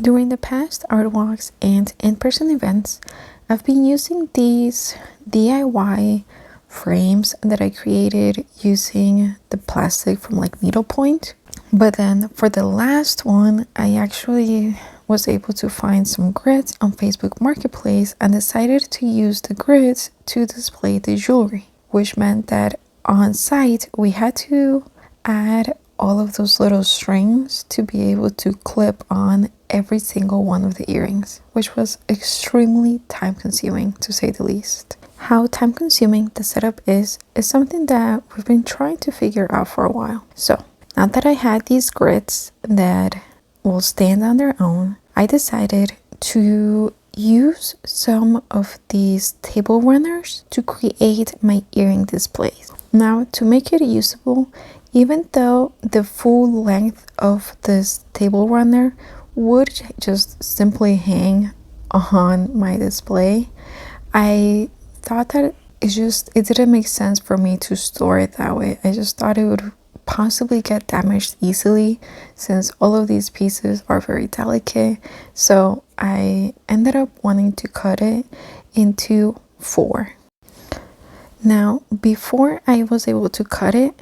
During the past art walks and in-person events, I've been using these DIY frames that I created using the plastic from like needlepoint. But then for the last one, I actually was able to find some grids on Facebook Marketplace and decided to use the grids to display the jewelry, which meant that on site we had to add all of those little strings to be able to clip on every single one of the earrings, which was extremely time consuming to say the least. How time consuming the setup is something that we've been trying to figure out for a while. So now that I had these grids that will stand on their own, I decided to use some of these table runners to create my earring displays. Now, to make it usable, even though the full length of this table runner would just simply hang on my display, I thought that it didn't make sense for me to store it that way. I just thought it would possibly get damaged easily since all of these pieces are very delicate. So I ended up wanting to cut it into 4. Now, before I was able to cut it,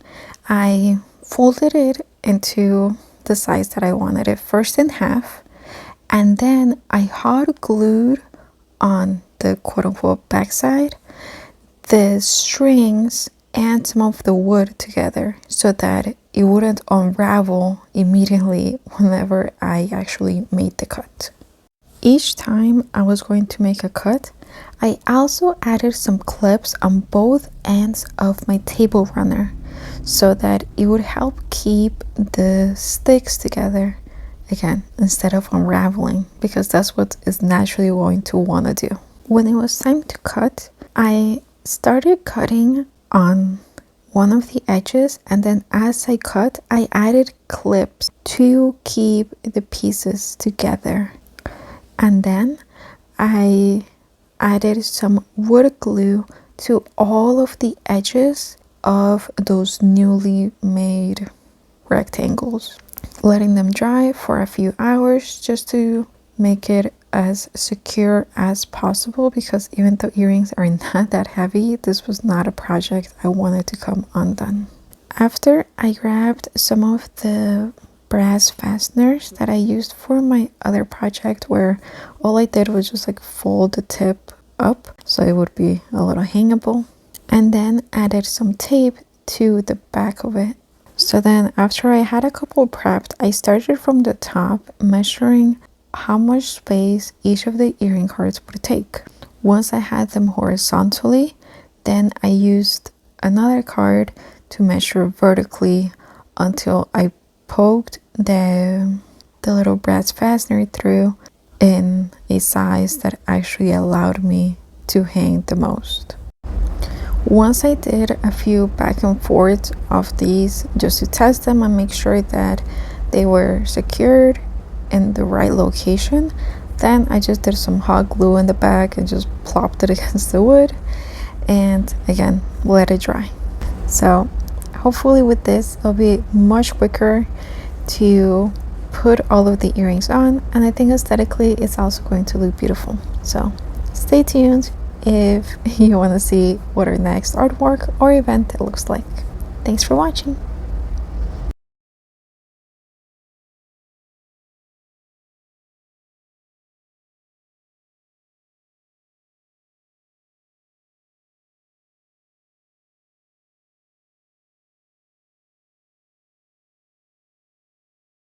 I folded it into the size that I wanted it, first in half, and then I hot glued on the quote-unquote backside the strings and some of the wood together so that it wouldn't unravel immediately whenever I actually made the cut. Each time I was going to make a cut, I also added some clips on both ends of my table runner so that it would help keep the sticks together again instead of unraveling, because that's what is naturally going to want to do. When it was time to cut, I started cutting on one of the edges, and then as I cut, I added clips to keep the pieces together. And then I added some wood glue to all of the edges of those newly made rectangles, letting them dry for a few hours just to make it as secure as possible, because even though earrings are not that heavy, this was not a project I wanted to come undone. After I grabbed some of the brass fasteners that I used for my other project, where all I did was just like fold the tip up so it would be a little hangable, and then added some tape to the back of it. So then after I had a couple prepped, I started from the top, measuring how much space each of the earring cards would take. Once I had them horizontally, then I used another card to measure vertically until I poked the little brass fastener through in a size that actually allowed me to hang the most. Once I did a few back and forth of these just to test them and make sure that they were secured in the right location, then I just did some hot glue in the back and just plopped it against the wood, and again let it dry. So hopefully with this it'll be much quicker to put all of the earrings on, and I think aesthetically it's also going to look beautiful. So stay tuned if you want to see what our next artwork or event looks like. Thanks for watching.